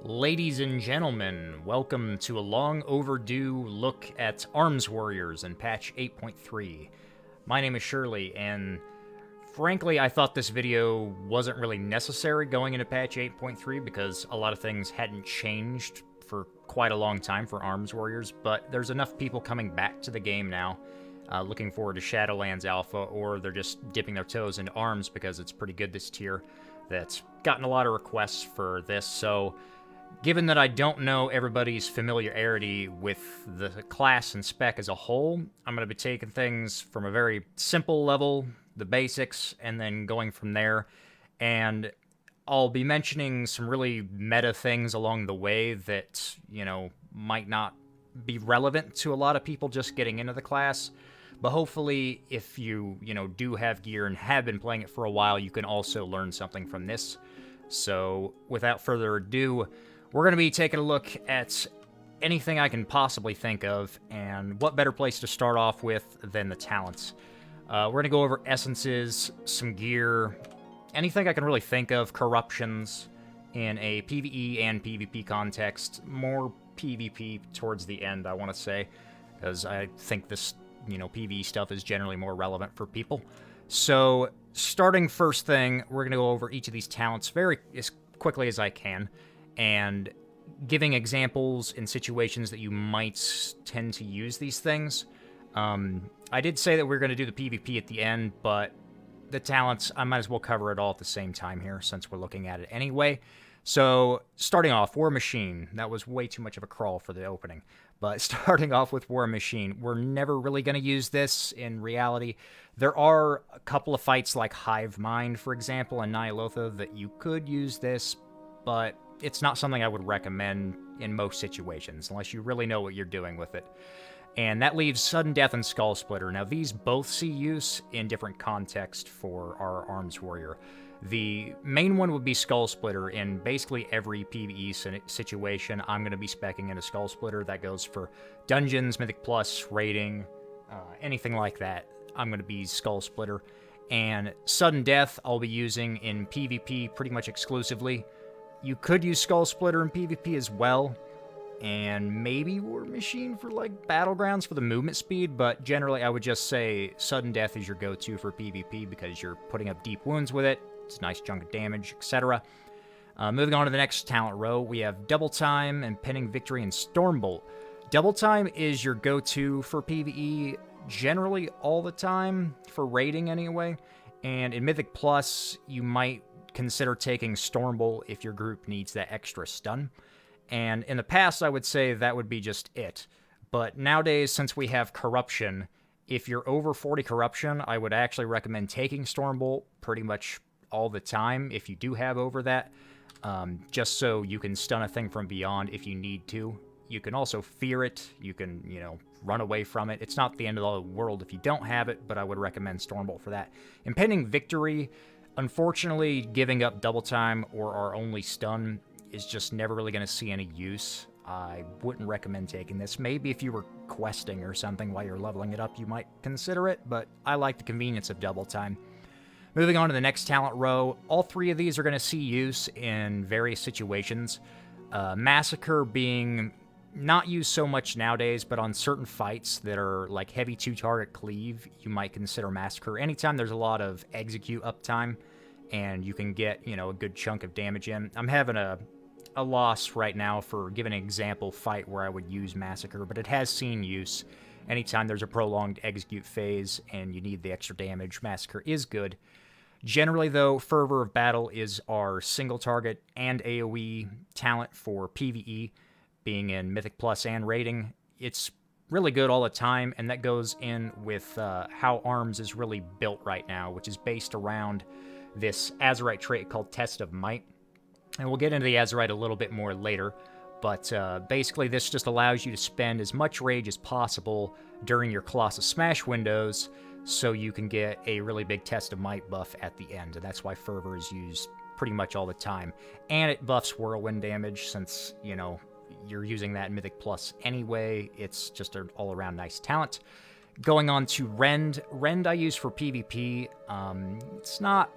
Ladies and gentlemen, welcome to a long overdue look at Arms Warriors in patch 8.3. My name is Shirley, and frankly, I thought this video wasn't really necessary going into patch 8.3 because a lot of things hadn't changed for quite a long time for Arms Warriors, but there's enough people coming back to the game now, looking forward to Shadowlands Alpha, or they're just dipping their toes into Arms because it's pretty good this tier, that's gotten a lot of requests for this, so given that I don't know everybody's familiarity with the class and spec as a whole, I'm going to be taking things from a very simple level, the basics, and then going from there. And I'll be mentioning some really meta things along the way that, might not be relevant to a lot of people just getting into the class. But hopefully, if you, do have gear and have been playing it for a while, you can also learn something from this. So, without further ado, we're going to be taking a look at anything I can possibly think of, and what better place to start off with than the talents. We're going to go over essences, some gear, anything I can really think of, corruptions, in a PvE and PvP context. More PvP towards the end, I want to say, because I think this, PvE stuff is generally more relevant for people. So, starting first thing, we're going to go over each of these talents as quickly as I can, and giving examples in situations that you might tend to use these things. I did say that we are going to do the PvP at the end, but the talents, I might as well cover it all at the same time here, since we're looking at it anyway. So, starting off, War Machine. That was way too much of a crawl for the opening. But starting off with War Machine, we're never really going to use this in reality. There are a couple of fights like Hive Mind, for example, and ny'alotha that you could use this, but it's not something I would recommend in most situations, unless you really know what you're doing with it. And that leaves Sudden Death and Skull Splitter. Now, these both see use in different contexts for our Arms Warrior. The main one would be Skull Splitter. In basically every PvE situation, I'm going to be speccing in a Skull Splitter. That goes for dungeons, Mythic Plus, raiding, anything like that. I'm going to be Skull Splitter. And Sudden Death, I'll be using in PvP pretty much exclusively. You could use Skull Splitter in PvP as well, and maybe War Machine for, Battlegrounds for the movement speed, but generally I would just say Sudden Death is your go-to for PvP because you're putting up deep wounds with it, it's a nice chunk of damage, etc. Moving on to the next talent row, we have Double Time, Impending Victory, and Stormbolt. Double Time is your go-to for PvE generally all the time, for raiding anyway, and in Mythic Plus, you might consider taking Stormbolt if your group needs that extra stun. And in the past, I would say that would be just it. But nowadays, since we have Corruption, if you're over 40 Corruption, I would actually recommend taking Stormbolt pretty much all the time if you do have over that, just so you can stun a thing from beyond if you need to. You can also fear it. You can, run away from it. It's not the end of the world if you don't have it, but I would recommend Stormbolt for that. Impending Victory, unfortunately, giving up Double Time or our only stun is just never really going to see any use. I wouldn't recommend taking this. Maybe if you were questing or something while you're leveling it up, you might consider it, but I like the convenience of Double Time. Moving on to the next talent row, all three of these are going to see use in various situations. Massacre being not used so much nowadays, but on certain fights that are like heavy two-target cleave, you might consider Massacre. Anytime there's a lot of execute uptime, and you can get, a good chunk of damage in. I'm having a loss right now for giving an example fight where I would use Massacre, but it has seen use. Anytime there's a prolonged execute phase and you need the extra damage, Massacre is good. Generally, though, Fervor of Battle is our single target and AoE talent for PvE, being in Mythic Plus and raiding. It's really good all the time, and that goes in with how Arms is really built right now, which is based around this Azerite trait called Test of Might. And we'll get into the Azerite a little bit more later, but basically this just allows you to spend as much rage as possible during your Colossus Smash windows, so you can get a really big Test of Might buff at the end, and that's why Fervor is used pretty much all the time. And it buffs Whirlwind damage, since, you're using that in Mythic Plus anyway. It's just an all-around nice talent. Going on to Rend. Rend I use for PvP. It's not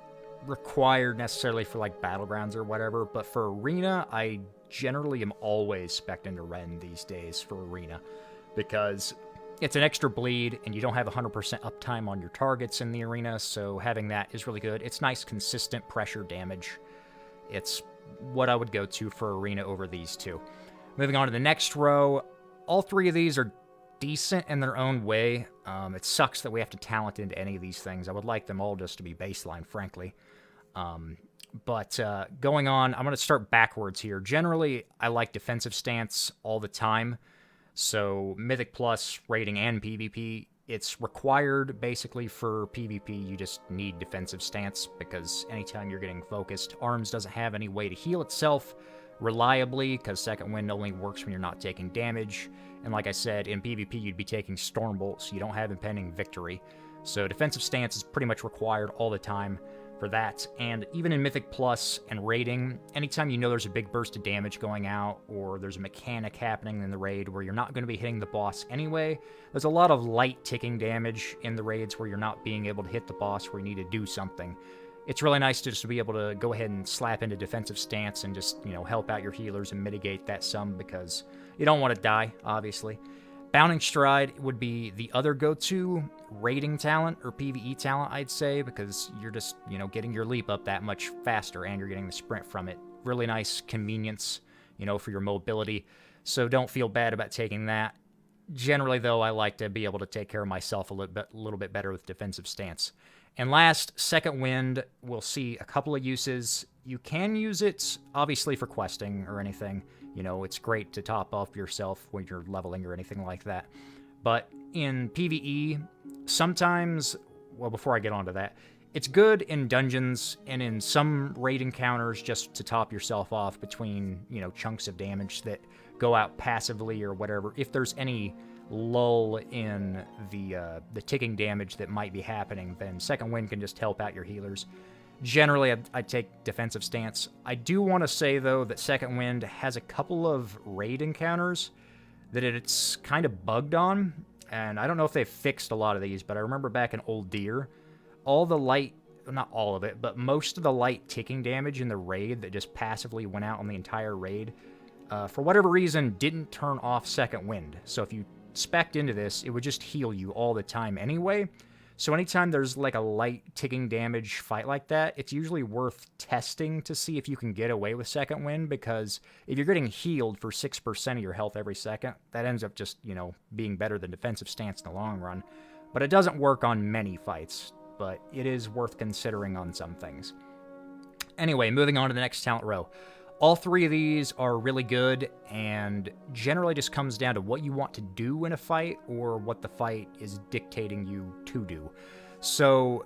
required necessarily for like battlegrounds or whatever, but for arena, I generally am always spec'd into Ren these days for arena, because it's an extra bleed, and you don't have 100% uptime on your targets in the arena, so having that is really good. It's nice, consistent pressure damage. It's what I would go to for arena over these two. Moving on to the next row, all three of these are decent in their own way. It sucks that we have to talent into any of these things. I would like them all just to be baseline, frankly. But going on, I'm going to start backwards here. Generally, I like defensive stance all the time. So Mythic Plus, rating, and PvP, it's required basically for PvP. You just need defensive stance because anytime you're getting focused, Arms doesn't have any way to heal itself reliably because Second Wind only works when you're not taking damage. And like I said, in PvP, you'd be taking Stormbolt, so you don't have impending victory. So defensive stance is pretty much required all the time for that. And even in Mythic Plus and raiding, anytime you know there's a big burst of damage going out, or there's a mechanic happening in the raid where you're not going to be hitting the boss anyway, there's a lot of light ticking damage in the raids where you're not being able to hit the boss where you need to do something. It's really nice to just be able to go ahead and slap into defensive stance and just, you know, help out your healers and mitigate that some, because you don't want to die, obviously. Bounding Stride would be the other go-to raiding talent, or PvE talent, I'd say, because you're just, you know, getting your leap up that much faster, and you're getting the sprint from it. Really nice convenience, you know, for your mobility, so don't feel bad about taking that. Generally, though, I like to be able to take care of myself a little bit better with defensive stance. And last, Second Wind, we'll see a couple of uses. You can use it, obviously, for questing or anything. You know, it's great to top off yourself when you're leveling or anything like that. But in PvE, sometimes, well, before I get onto that, it's good in dungeons and in some raid encounters just to top yourself off between, you know, chunks of damage that go out passively or whatever. If there's any lull in the ticking damage that might be happening, then Second Wind can just help out your healers. Generally, I'd take defensive stance. I do want to say, though, that Second Wind has a couple of raid encounters that it's kind of bugged on, and I don't know if they've fixed a lot of these, but I remember back in Old Deer, all the light, not all of it, but most of the light ticking damage in the raid that just passively went out on the entire raid, for whatever reason, didn't turn off Second Wind. So if you spec'd into this, it would just heal you all the time anyway. So anytime there's like a light ticking damage fight like that, it's usually worth testing to see if you can get away with Second Wind, because if you're getting healed for 6% of your health every second, that ends up just, you know, being better than defensive stance in the long run. But it doesn't work on many fights, but it is worth considering on some things. Anyway, moving on to the next talent row. All three of these are really good, and generally just comes down to what you want to do in a fight or what the fight is dictating you to do. So,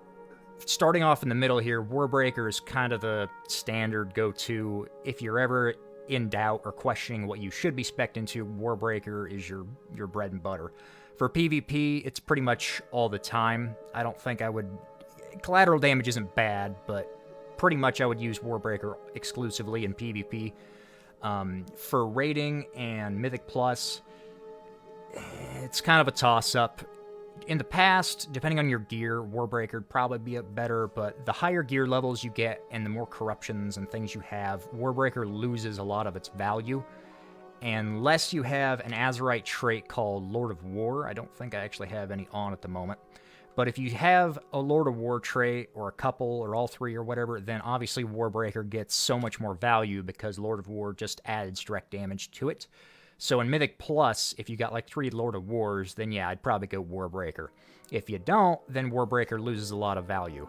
starting off in the middle here, Warbreaker is kind of the standard go-to. If you're ever in doubt or questioning what you should be spec'd into, Warbreaker is your bread and butter. For PvP, it's pretty much all the time. I don't think I would... Collateral damage isn't bad, but pretty much I would use Warbreaker exclusively in PvP. For raiding and Mythic Plus, it's kind of a toss-up. In the past, depending on your gear, Warbreaker would probably be better, but the higher gear levels you get and the more corruptions and things you have, Warbreaker loses a lot of its value. Unless you have an Azerite trait called Lord of War. I don't think I actually have any on at the moment. But if you have a Lord of War trait, or a couple, or all three, or whatever, then obviously Warbreaker gets so much more value because Lord of War just adds direct damage to it. So in Mythic Plus, if you got like 3 Lord of Wars, then yeah, I'd probably go Warbreaker. If you don't, then Warbreaker loses a lot of value.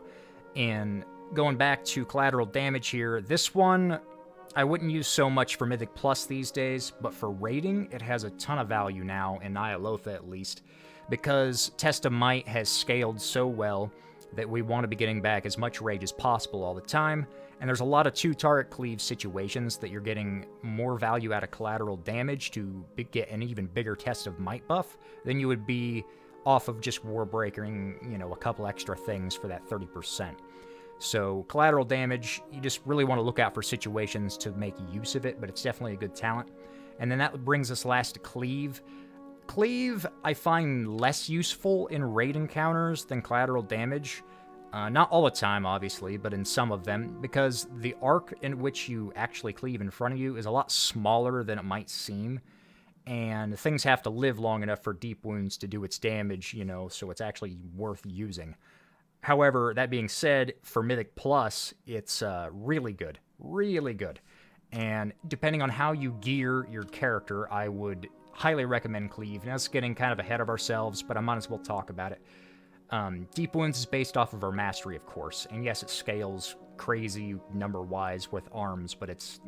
And going back to collateral damage here, this one I wouldn't use so much for Mythic Plus these days, but for raiding, it has a ton of value now, in ny'alotha at least, because Test of Might has scaled so well that we want to be getting back as much rage as possible all the time, and there's a lot of 2-target cleave situations that you're getting more value out of collateral damage to get an even bigger Test of Might buff than you would be off of just Warbreakering, you know, a couple extra things for that 30%. So collateral damage, you just really want to look out for situations to make use of it, but it's definitely a good talent. And then that brings us last to Cleave. Cleave, I find less useful in raid encounters than collateral damage. Not all the time, obviously, but in some of them, because the arc in which you actually cleave in front of you is a lot smaller than it might seem, and things have to live long enough for deep wounds to do its damage, so it's actually worth using. However, that being said, for Mythic Plus, it's really good. Really good. And depending on how you gear your character, I would highly recommend Cleave. Now, it's getting kind of ahead of ourselves, but I might as well talk about it. Deep Wounds is based off of our mastery, of course, and yes, it scales crazy number-wise with arms, but it's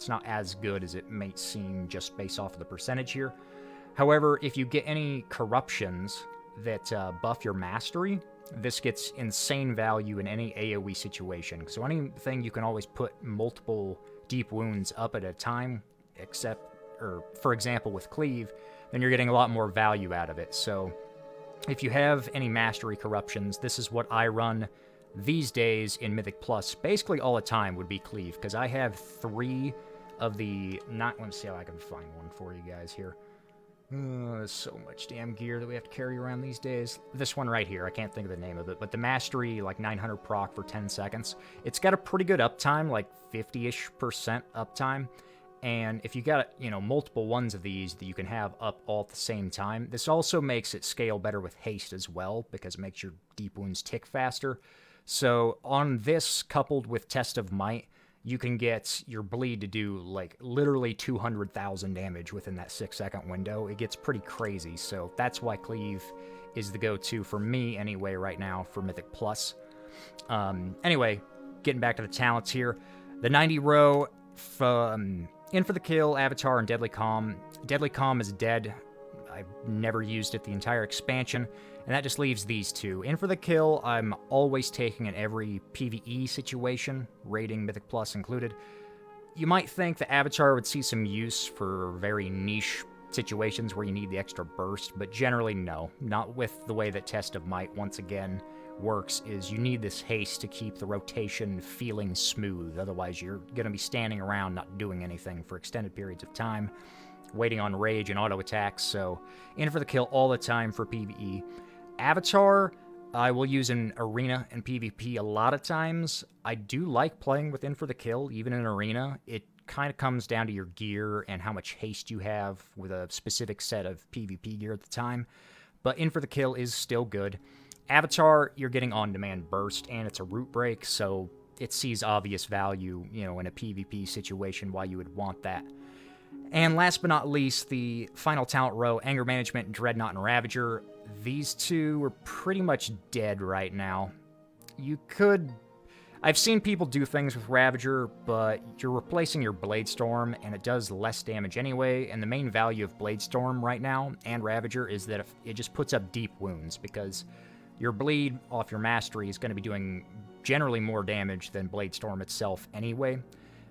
not as good as it may seem just based off of the percentage here. However, if you get any corruptions that buff your mastery, this gets insane value in any AoE situation. So anything you can always put multiple Deep Wounds up at a time, for example, with Cleave, then you're getting a lot more value out of it. So if you have any mastery corruptions, this is what I run these days in Mythic Plus. Basically all the time would be Cleave, because I have 3 of the... let me see how I can find one for you guys here. There's so much damn gear that we have to carry around these days. This one right here, I can't think of the name of it, but the mastery, like 900 proc for 10 seconds. It's got a pretty good uptime, like 50-ish% uptime. And if you got, multiple ones of these that you can have up all at the same time, this also makes it scale better with haste as well, because it makes your deep wounds tick faster. So on this, coupled with Test of Might, you can get your bleed to do, like, literally 200,000 damage within that 6-second window. It gets pretty crazy, so that's why Cleave is the go-to for me anyway right now for Mythic Plus. Anyway, getting back to the talents here. The 90 row from... In for the Kill, Avatar, and Deadly Calm. Deadly Calm is dead. I've never used it the entire expansion, and that just leaves these 2. In for the Kill, I'm always taking in every PvE situation, rating Mythic Plus included. You might think the Avatar would see some use for very niche situations where you need the extra burst, but generally no. Not with the way that Test of Might, once again, works, is you need this haste to keep the rotation feeling smooth. Otherwise, you're going to be standing around not doing anything for extended periods of time, waiting on rage and auto attacks. So, in for the kill all the time for PvE. Avatar, I will use in Arena and PvP a lot of times. I do like playing with in for the kill, even in Arena. It kind of comes down to your gear and how much haste you have with a specific set of PvP gear at the time. But in for the kill is still good. Avatar, you're getting on-demand burst, and it's a root break, so it sees obvious value, in a PvP situation, why you would want that. And last but not least, the final talent row, Anger Management, Dreadnought, and Ravager. These 2 are pretty much dead right now. I've seen people do things with Ravager, but you're replacing your Bladestorm, and it does less damage anyway, and the main value of Bladestorm right now, and Ravager, is that it just puts up deep wounds, because your bleed off your mastery is going to be doing generally more damage than Bladestorm itself anyway.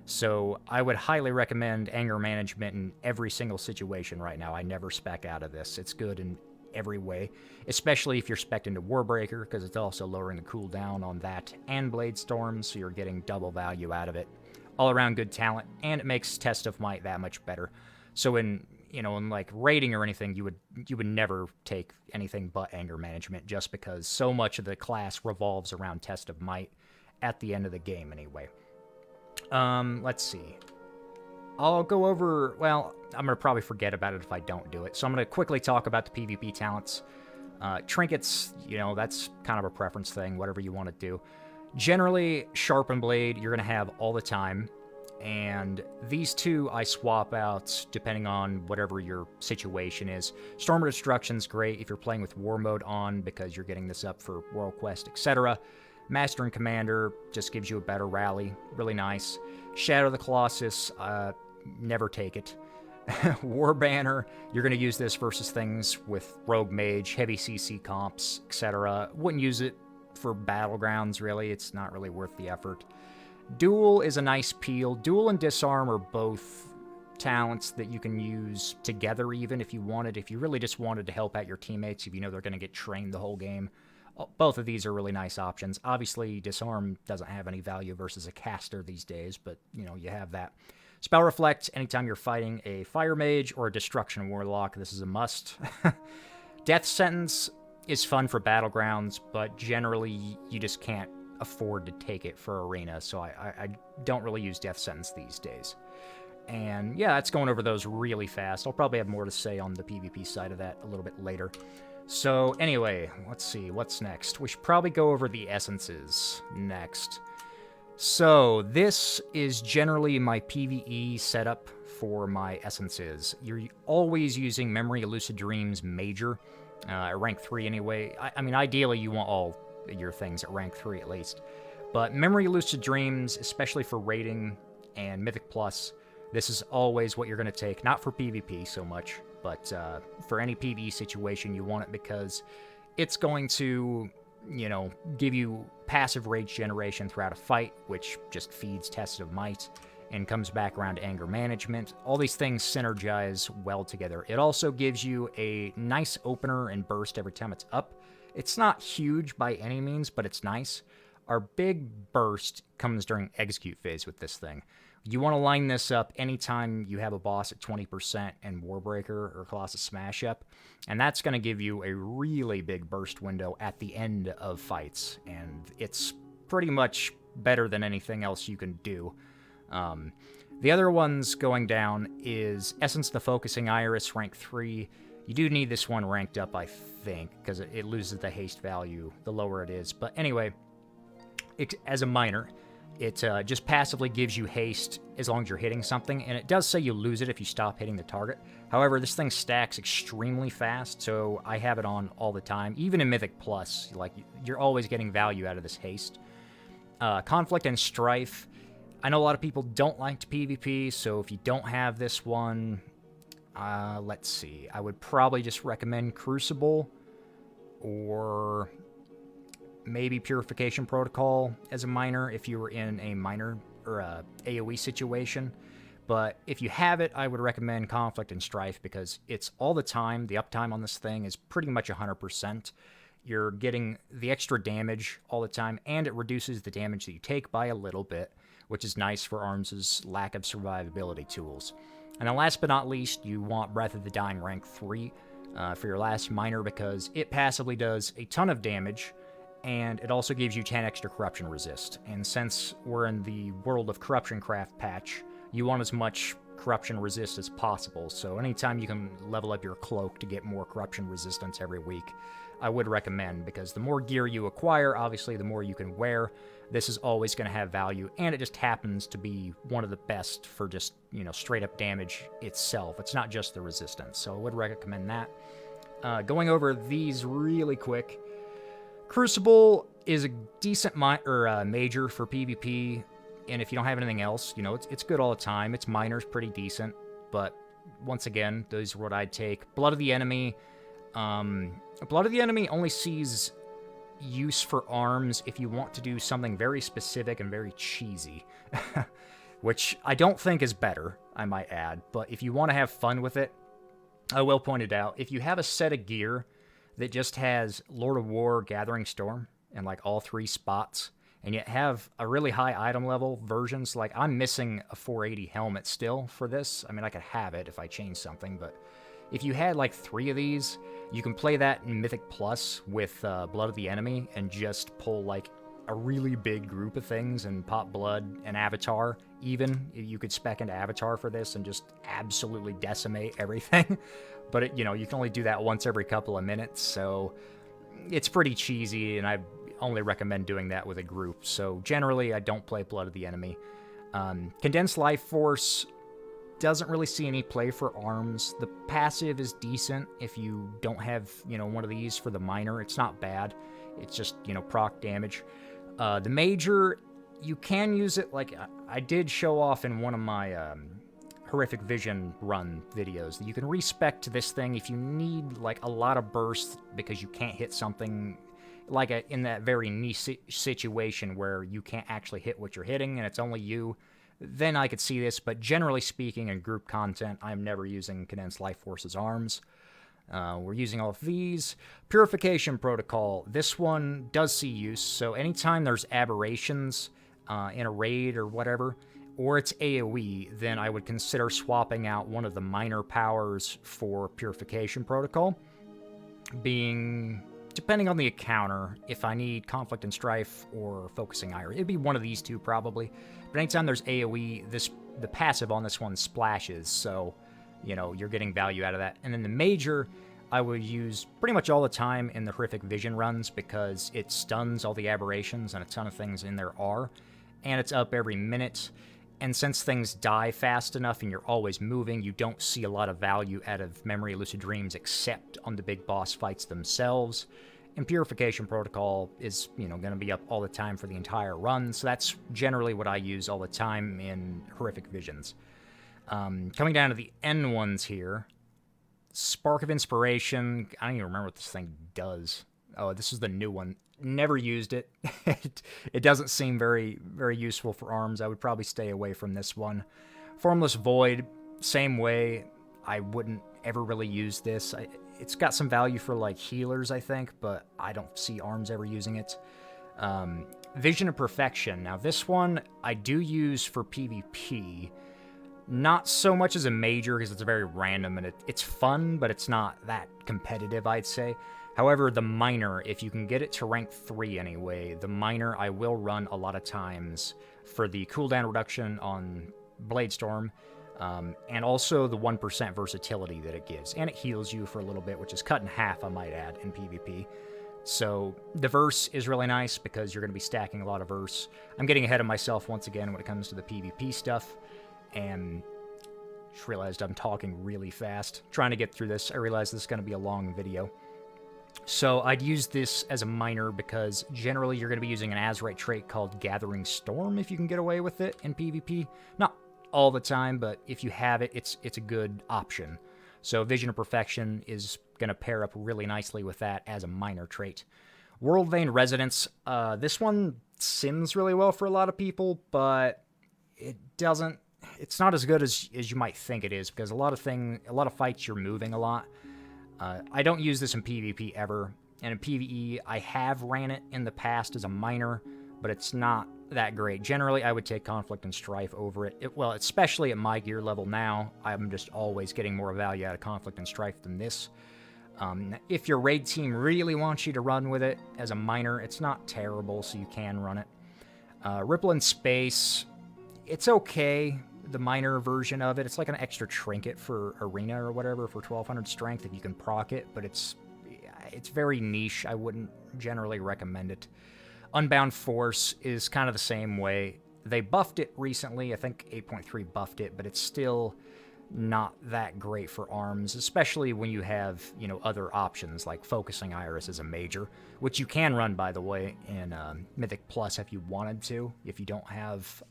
So I would highly recommend Anger Management in every single situation right now. I never spec out of this. It's good in every way, especially if you're spec'd into Warbreaker, because it's also lowering the cooldown on that and Bladestorm, so you're getting double value out of it. All around good talent, and it makes Test of Might that much better. So in like raiding or anything, you would never take anything but Anger Management, just because so much of the class revolves around Test of Might at the end of the game anyway. Let's see. I'll go over, well, I'm going to probably forget about it if I don't do it. So I'm going to quickly talk about the PvP talents. Trinkets, that's kind of a preference thing, whatever you want to do. Generally, Sharpen Blade, you're going to have all the time. And these 2 I swap out depending on whatever your situation is. Storm of Destruction's great if you're playing with War Mode on, because you're getting this up for World Quest, etc. Master and Commander just gives you a better rally. Really nice. Shadow of the Colossus, never take it. War Banner, you're going to use this versus things with Rogue Mage, heavy CC comps, etc. Wouldn't use it for Battlegrounds, really. It's not really worth the effort. Duel is a nice peel. Duel and Disarm are both talents that you can use together even if you wanted. If you really just wanted to help out your teammates, if you know they're going to get trained the whole game. Both of these are really nice options. Obviously, Disarm doesn't have any value versus a caster these days, but, you have that. Spell Reflect, anytime you're fighting a Fire Mage or a Destruction Warlock, this is a must. Death Sentence, is fun for Battlegrounds, but generally you just can't afford to take it for Arena, so I don't really use Death Sentence these days. And yeah, it's going over those really fast. I'll probably have more to say on the PvP side of that a little bit later. So anyway, let's see, what's next? We should probably go over the essences next. So this is generally my PvE setup for my essences. You're always using Memory of Lucid Dreams Major, at rank 3 anyway. I mean, ideally you want all your things at rank 3 at least. But Memory of Lucid Dreams, especially for raiding and Mythic Plus, this is always what you're going to take. Not for PvP so much, but for any PvE situation you want it because it's going to, you know, give you passive rage generation throughout a fight, which just feeds Test of Might and comes back around to anger management. All these things synergize well together. It also gives you a nice opener and burst every time it's up. It's not huge by any means, but it's nice. Our big burst comes during execute phase with this thing. You want to line this up anytime you have a boss at 20% and Warbreaker or Colossus Smash up, and that's going to give you a really big burst window at the end of fights, and it's pretty much better than anything else you can do. The other ones going down is Essence the Focusing Iris, rank 3. You do need this one ranked up, I think, because it loses the haste value the lower it is. But anyway, as a minor, it just passively gives you haste as long as you're hitting something, and it does say you lose it if you stop hitting the target. However, this thing stacks extremely fast, so I have it on all the time. Even in Mythic Plus, like, you're always getting value out of this haste. Conflict and Strife. I know a lot of people don't like to PvP, so if you don't have this one, let's see. I would probably just recommend Crucible, or maybe Purification Protocol as a minor if you were in a minor or a AoE situation. But if you have it, I would recommend Conflict and Strife because it's all the time. The uptime on this thing is pretty much 100%. You're getting the extra damage all the time, and it reduces the damage that you take by a little bit, which is nice for ARMS' lack of survivability tools. And then last but not least, you want Breath of the Dying rank 3 for your last minor because it passively does a ton of damage, and it also gives you 10 extra corruption resist. And since we're in the World of Corruption Craft patch, you want as much corruption resist as possible, so anytime you can level up your cloak to get more corruption resistance every week, I would recommend, because the more gear you acquire, obviously the more you can wear. This is always going to have value, and it just happens to be one of the best for just, you know, straight up damage itself. It's not just the resistance, so I would recommend that. Going over these really quick, Crucible is a decent major for PvP, and if you don't have anything else, you know, it's good all the time. Its minor's pretty decent, but once again, those are what I'd take. Blood of the Enemy. Blood of the Enemy only sees use for arms if you want to do something very specific and very cheesy, which I don't think is better, I might add, but if you want to have fun with it, I will point it out. If you have a set of gear that just has Lord of War, Gathering Storm, and like all 3 spots, and yet have a really high item level versions, like I'm missing a 480 helmet still for this. I mean, I could have it if I change something, but if you had like 3 of these, you can play that in Mythic Plus with Blood of the Enemy and just pull like a really big group of things and pop Blood and Avatar. Even you could spec into Avatar for this and just absolutely decimate everything. But it, you know, you can only do that once every couple of minutes, so it's pretty cheesy, and I only recommend doing that with a group. So generally, I don't play Blood of the Enemy. Condensed Life Force doesn't really see any play for arms. The passive is decent if you don't have, you know, one of these for the minor. It's not bad. It's just, you know, proc damage. The major, you can use it, like I did show off in one of my Horrific Vision run videos, that you can respec to this thing if you need like a lot of burst because you can't hit something like in that very niche situation where you can't actually hit what you're hitting and it's only you. Then I could see this, but generally speaking, in group content, I'm never using Condensed Life Force's arms. We're using all of these. Purification Protocol. This one does see use, so anytime there's aberrations in a raid or whatever, or it's AoE, then I would consider swapping out one of the minor powers for Purification Protocol. Being depending on the encounter, if I need Conflict and Strife or Focusing Iris. It'd be one of these two, probably. But anytime there's AoE, the passive on this one splashes, so, you know, you're getting value out of that. And then the major, I would use pretty much all the time in the Horrific Vision runs, because it stuns all the aberrations, and a ton of things in there are. And it's up every minute. And since things die fast enough and you're always moving, you don't see a lot of value out of Memory Lucid Dreams except on the big boss fights themselves. And Purification Protocol is, you know, going to be up all the time for the entire run, so that's generally what I use all the time in Horrific Visions. Coming down to the N ones here, Spark of Inspiration, I don't even remember what this thing does. Oh, this is the new one. Never used it. It doesn't seem very, very useful for arms. I would probably stay away from this one. Formless Void, same way. I wouldn't ever really use this. It's got some value for, like, healers, I think, but I don't see arms ever using it. Vision of Perfection. Now, this one I do use for PvP. Not so much as a major, because it's very random, and it's fun, but it's not that competitive, I'd say. However, the minor, if you can get it to rank 3 anyway, the minor I will run a lot of times for the cooldown reduction on Bladestorm, and also the 1% versatility that it gives. And it heals you for a little bit, which is cut in half, I might add, in PvP. So the verse is really nice, because you're going to be stacking a lot of verse. I'm getting ahead of myself once again when it comes to the PvP stuff, and just realized I'm talking really fast. Trying to get through this, I realized this is going to be a long video. So I'd use this as a minor, because generally you're going to be using an Azerite trait called Gathering Storm if you can get away with it in PvP. Not all the time, but if you have it, it's a good option. So Vision of Perfection is going to pair up really nicely with that as a minor trait. World Vein Residence, this one sims really well for a lot of people, but it's not as good as you might think it is, because a lot of fights you're moving a lot. I don't use this in PvP ever, and in PvE, I have ran it in the past as a minor, but it's not that great. Generally, I would take Conflict and Strife over it. Well, especially at my gear level now, I'm just always getting more value out of Conflict and Strife than this. If your raid team really wants you to run with it as a minor, it's not terrible, so you can run it. Ripple in Space, it's okay. The minor version of it. It's like an extra trinket for Arena or whatever for 1200 strength if you can proc it, but it's very niche. I wouldn't generally recommend it. Unbound Force is kind of the same way. They buffed it recently. I think 8.3 buffed it, but it's still not that great for arms, especially when you have, you know, other options like Focusing Iris as a major, which you can run, by the way, in Mythic Plus if you wanted to. If you don't have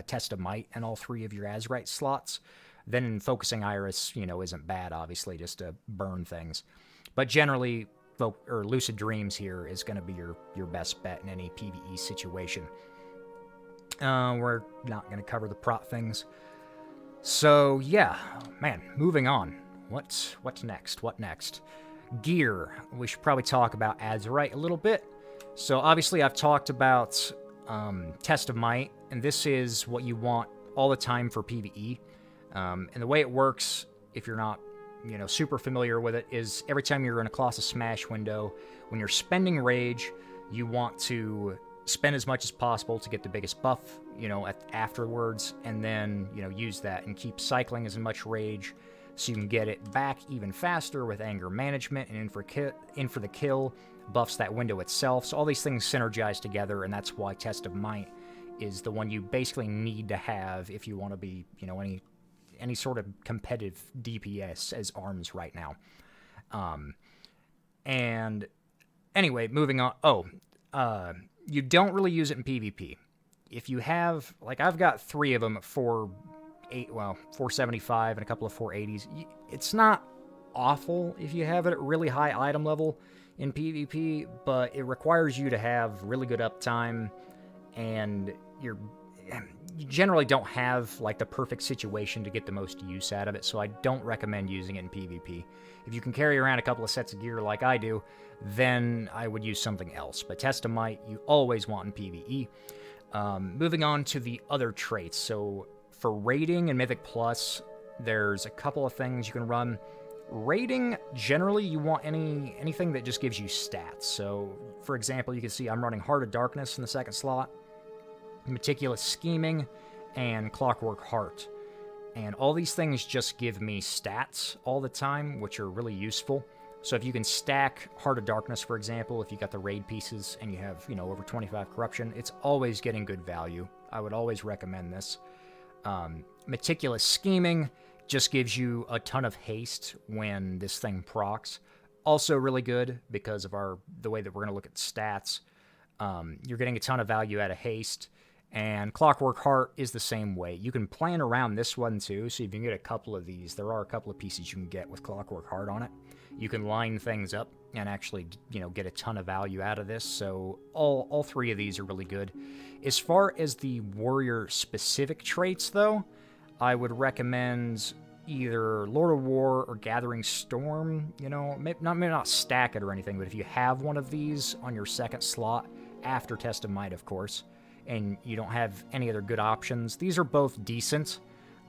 Test of Might in all 3 of your Azerite slots, then Focusing Iris, you know, isn't bad, obviously, just to burn things. But generally, Lucid Dreams here is going to be your best bet in any PvE situation. We're not going to cover the prot things. So, yeah, man, moving on. What's next? What next? Gear. We should probably talk about Azerite a little bit. So, obviously, I've talked about Test of Might, and this is what you want all the time for PvE. And the way it works, if you're not, you know, super familiar with it, is every time you're in a Colossus Smash window, when you're spending Rage, you want to spend as much as possible to get the biggest buff, you know, afterwards, and then, you know, use that and keep cycling as much Rage so you can get it back even faster with Anger Management, and in for the kill buffs that window itself. So all these things synergize together, and that's why Test of Might is the one you basically need to have if you want to be, you know, any sort of competitive DPS as arms right now. And anyway, moving on. You don't really use it in PvP. If you have, like, I've got 3 of them at 475 and a couple of 480s. It's not awful if you have it at really high item level in PvP, but it requires you to have really good uptime, and you generally don't have, like, the perfect situation to get the most use out of it, so I don't recommend using it in PvP. If you can carry around a couple of sets of gear like I do, then I would use something else. But Test of Might, you always want in PvE. Moving on to the other traits. So for raiding and Mythic Plus, there's a couple of things you can run. Rating, generally you want anything that just gives you stats. So, for example, you can see I'm running Heart of Darkness in the second slot, Meticulous Scheming, and Clockwork Heart. And all these things just give me stats all the time, which are really useful. So if you can stack Heart of Darkness, for example, if you got the raid pieces and you have, over 25 corruption, it's always getting good value. I would always recommend this. Meticulous Scheming just gives you a ton of haste when this thing procs. Also really good because of the way that we're going to look at stats. You're getting a ton of value out of haste. And Clockwork Heart is the same way. You can plan around this one too, so if you can get a couple of these, there are a couple of pieces you can get with Clockwork Heart on it. You can line things up and actually, get a ton of value out of this, so all three of these are really good. As far as the warrior-specific traits, though, I would recommend either Lord of War or Gathering Storm. Maybe not stack it or anything, but if you have one of these on your second slot, after Test of Might, of course, and you don't have any other good options, these are both decent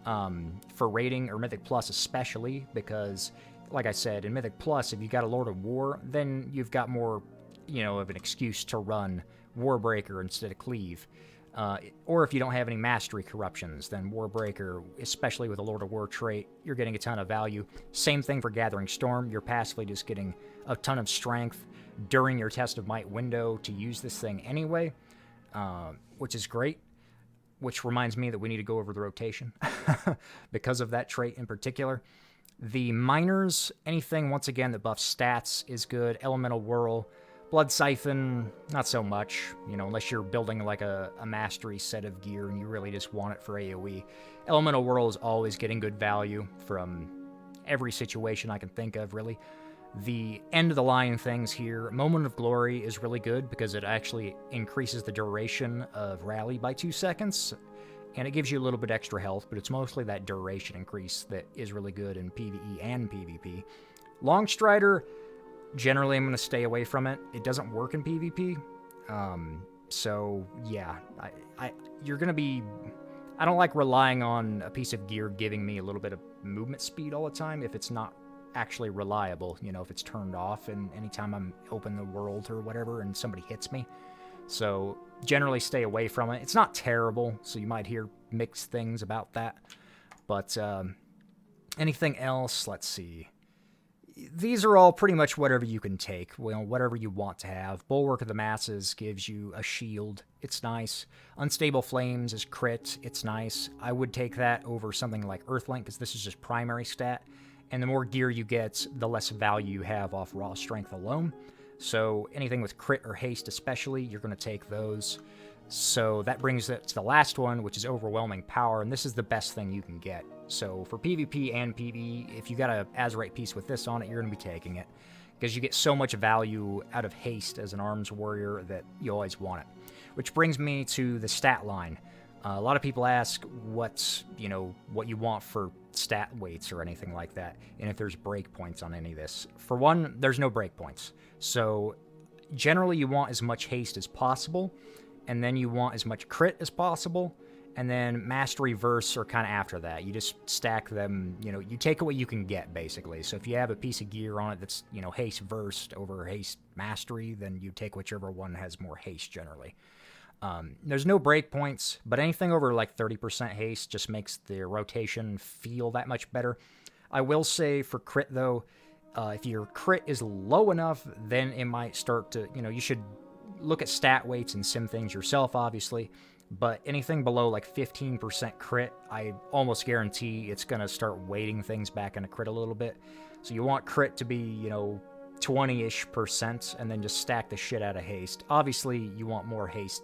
for rating, or Mythic Plus especially, because, like I said, in Mythic Plus, if you got a Lord of War, then you've got more, of an excuse to run Warbreaker instead of Cleave. Or if you don't have any Mastery corruptions, then Warbreaker, especially with a Lord of War trait, you're getting a ton of value. Same thing for Gathering Storm. You're passively just getting a ton of strength during your Test of Might window to use this thing anyway, which is great. Which reminds me that we need to go over the rotation because of that trait in particular. The minors, anything, once again, that buffs stats is good. Elemental Whirl. Blood Siphon, not so much, unless you're building like a mastery set of gear and you really just want it for AoE. Elemental Whirl is always getting good value from every situation I can think of, really. The end-of-the-line things here, Moment of Glory is really good because it actually increases the duration of Rally by 2 seconds, and it gives you a little bit extra health, but it's mostly that duration increase that is really good in PvE and PvP. Longstrider, generally I'm going to stay away from it. It doesn't work in PvP, so yeah, you're going to be... I don't like relying on a piece of gear giving me a little bit of movement speed all the time if it's not actually reliable, if it's turned off and anytime I'm open the world or whatever and somebody hits me. So generally stay away from it. It's not terrible, so you might hear mixed things about that. But anything else, let's see. These are all pretty much whatever you can take, whatever you want to have. Bulwark of the Masses gives you a shield. It's nice. Unstable Flames is crit. It's nice. I would take that over something like Earthlink because this is just primary stat. And the more gear you get, the less value you have off raw strength alone. So anything with crit or haste especially, you're going to take those. So that brings it to the last one, which is Overwhelming Power, and this is the best thing you can get. So for PvP and PvE, if you got a Azerite piece with this on it, you're going to be taking it. Because you get so much value out of haste as an arms warrior that you always want it. Which brings me to the stat line. A lot of people ask what you want for stat weights or anything like that, and if there's breakpoints on any of this. For one, there's no breakpoints. So generally you want as much haste as possible, and then you want as much crit as possible, and then Mastery Verse are kind of after that. You just stack them, you take what you can get, basically. So if you have a piece of gear on it that's, haste versed over haste mastery, then you take whichever one has more haste, generally. There's no breakpoints, but anything over like 30% haste just makes the rotation feel that much better. I will say for crit, though, if your crit is low enough, then it might start to, you should look at stat weights and sim things yourself, obviously, but anything below like 15% crit, I almost guarantee it's going to start weighting things back into crit a little bit. So you want crit to be, 20-ish%, and then just stack the shit out of haste. Obviously, you want more haste,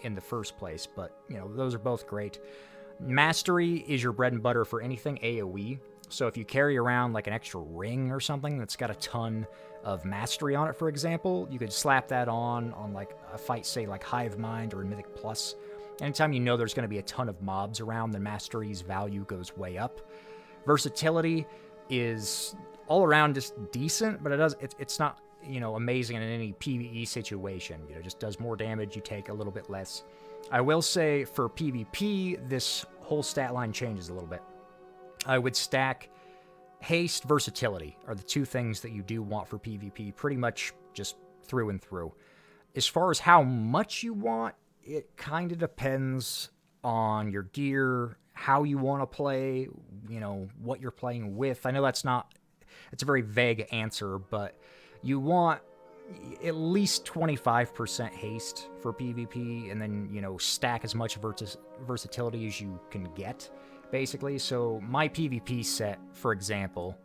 in the first place, but, those are both great. Mastery is your bread and butter for anything AoE. So if you carry around like an extra ring or something that's got a ton of mastery on it, for example, you could slap that on like a fight, say like Hive Mind or Mythic Plus. Anytime you know there's going to be a ton of mobs around, then Mastery's value goes way up. Versatility is all around just decent, but it's not, amazing in any PvE situation. It just does more damage, you take a little bit less. I will say for PvP, this whole stat line changes a little bit. I would stack haste, versatility are the two things that you do want for PvP, pretty much just through and through. As far as how much you want, it kind of depends on your gear, how you want to play, you know, what you're playing with. I know it's a very vague answer, but you want at least 25% haste for PvP, and then, you know, stack as much versatility as you can get, basically. So my PvP set, for example,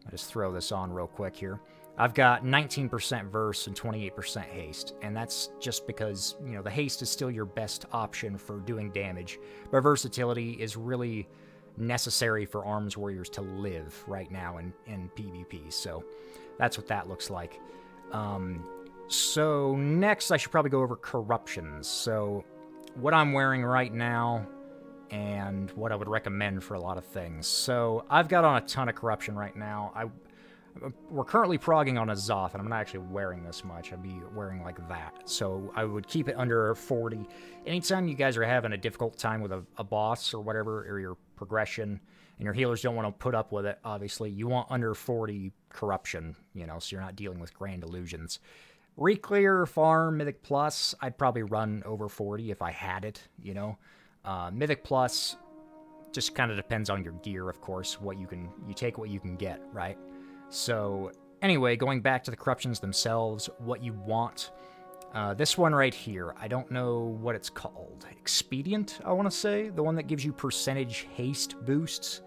I'll just throw this on real quick here. I've got 19% verse and 28% haste, and that's just because, you know, the haste is still your best option for doing damage, but versatility is really necessary for Arms Warriors to live right now in PvP, so that's what that looks like. So next I should probably go over corruptions. So what I'm wearing right now and what I would recommend for a lot of things. So I've got on a ton of corruption right now. We're currently progging on Azerite, and I'm not actually wearing this much. I'd be wearing like that. So I would keep it under 40. Anytime you guys are having a difficult time with a boss or whatever, or your progression, and your healers don't want to put up with it, obviously, you want under 40 corruption, you know, so you're not dealing with grand illusions. Reclear, farm, Mythic Plus, I'd probably run over 40 if I had it, you know. Mythic Plus just kind of depends on your gear, of course. You take what you can get, right? So anyway, going back to the corruptions themselves, what you want. This one right here, I don't know what it's called. Expedient, I want to say. The one that gives you percentage haste boosts.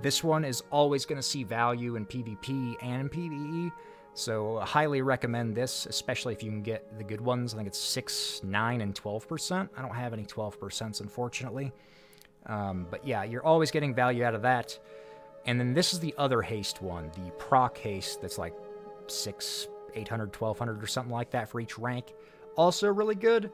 This one is always going to see value in PvP and in PvE. So I highly recommend this, especially if you can get the good ones. I think it's 6, 9, and 12%. I don't have any 12%, unfortunately. But yeah, you're always getting value out of that. And then this is the other haste one, the proc haste that's like 6, 800, 1200 or something like that for each rank. Also really good.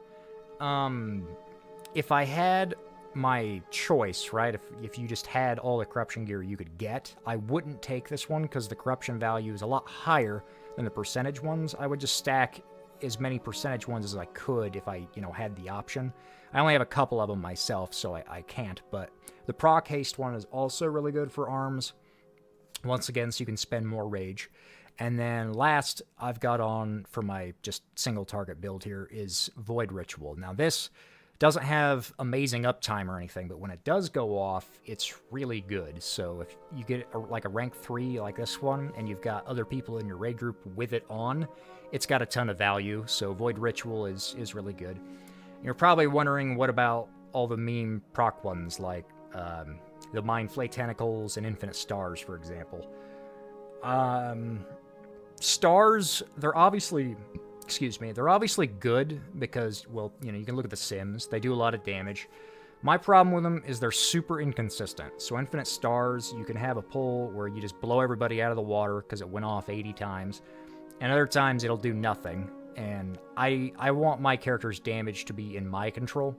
If I had my choice, right, if you just had all the corruption gear you could get, I wouldn't take this one because the corruption value is a lot higher than the percentage ones. I would just stack as many percentage ones as I could if I, you know, had the option. I only have a couple of them myself, so I can't, but the proc haste one is also really good for arms. Once again, so you can spend more rage. And then last I've got on for my just single target build here is Void Ritual. Now this doesn't have amazing uptime or anything, but when it does go off, it's really good. So if you get like a rank 3 like this one, and you've got other people in your raid group with it on, it's got a ton of value. So Void Ritual is really good. You're probably wondering, what about all the meme proc ones like the Mind Flay Tentacles and Infinite Stars, for example. Stars, they're obviously good because, well, you know, you can look at the Sims. They do a lot of damage. My problem with them is they're super inconsistent. So Infinite Stars, you can have a pull where you just blow everybody out of the water because it went off 80 times. And other times it'll do nothing. And I want my character's damage to be in my control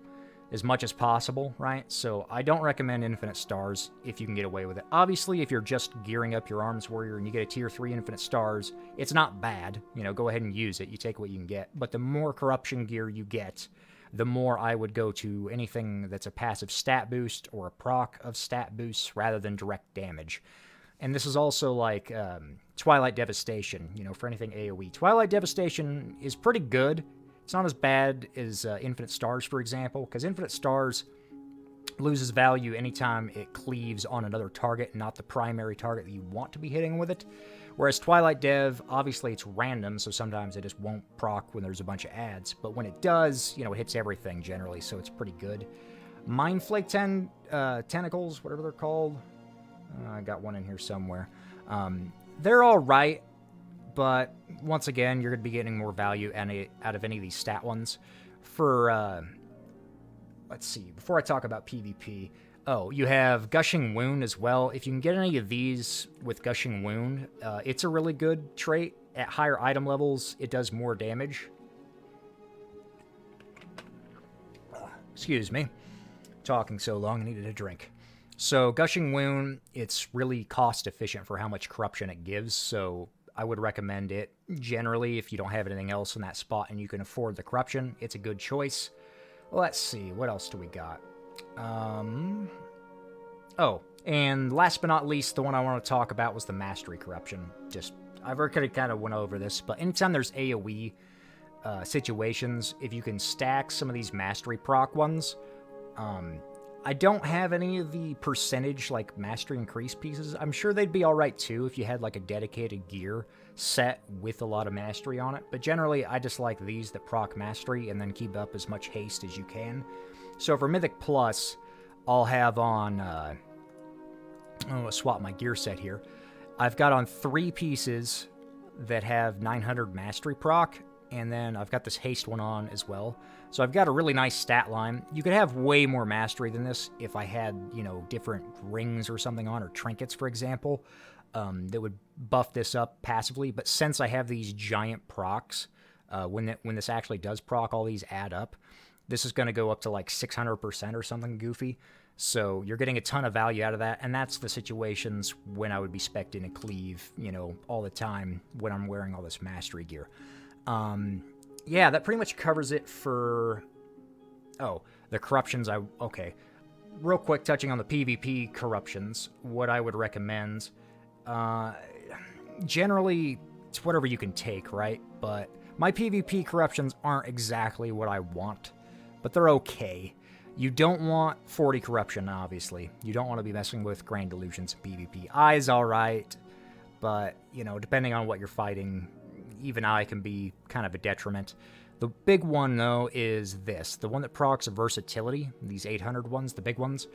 as much as possible, right? So I don't recommend Infinite Stars if you can get away with it. Obviously, if you're just gearing up your Arms Warrior and you get a tier 3 Infinite Stars, it's not bad. You know, go ahead and use it. You take what you can get. But the more corruption gear you get, the more I would go to anything that's a passive stat boost or a proc of stat boosts rather than direct damage. And this is also like Twilight Devastation, you know, for anything AoE. Twilight Devastation is pretty good. It's not as bad as Infinite Stars, for example, because Infinite Stars loses value anytime it cleaves on another target, not the primary target that you want to be hitting with it. Whereas Twilight Dev, obviously it's random, so sometimes it just won't proc when there's a bunch of ads. But when it does, you know, it hits everything generally, so it's pretty good. Mind Flay Tentacles, whatever they're called. I got one in here somewhere. They're all right. But once again, you're going to be getting more value out of any of these stat ones. For, let's see, before I talk about PvP, you have Gushing Wound as well. If you can get any of these with Gushing Wound, it's a really good trait. At higher item levels, it does more damage. Excuse me. Talking so long, I needed a drink. So Gushing Wound, it's really cost efficient for how much corruption it gives, so I would recommend it. Generally, if you don't have anything else in that spot and you can afford the corruption, it's a good choice. Let's see, what else do we got? And last but not least, the one I want to talk about was the Mastery Corruption. I've already kind of went over this, but anytime there's AoE situations, if you can stack some of these Mastery proc ones, I don't have any of the percentage, like, Mastery Increase pieces. I'm sure they'd be alright too if you had, like, a dedicated gear set with a lot of Mastery on it, but generally, I just like these that proc Mastery and then keep up as much haste as you can. So for Mythic Plus, I'll have on, I'm going to swap my gear set here. I've got on 3 pieces that have 900 Mastery proc, and then I've got this haste one on as well. So I've got a really nice stat line. You could have way more Mastery than this if I had, you know, different rings or something on, or trinkets, for example, that would buff this up passively. But since I have these giant procs, when this actually does proc, all these add up. This is going to go up to like 600% or something goofy. So you're getting a ton of value out of that, and that's the situations when I would be spec'd in a cleave, you know, all the time when I'm wearing all this Mastery gear. Yeah, that pretty much covers it for... Oh, the corruptions, okay. Real quick, touching on the PvP corruptions, what I would recommend... generally, it's whatever you can take, right? But my PvP corruptions aren't exactly what I want, but they're okay. You don't want 40 corruption, obviously. You don't want to be messing with Grand Illusions in PvP. Eye's alright, but, you know, depending on what you're fighting, even Eye can be kind of a detriment. The big one, though, is this. The one that procs versatility, these 800 ones, the big ones.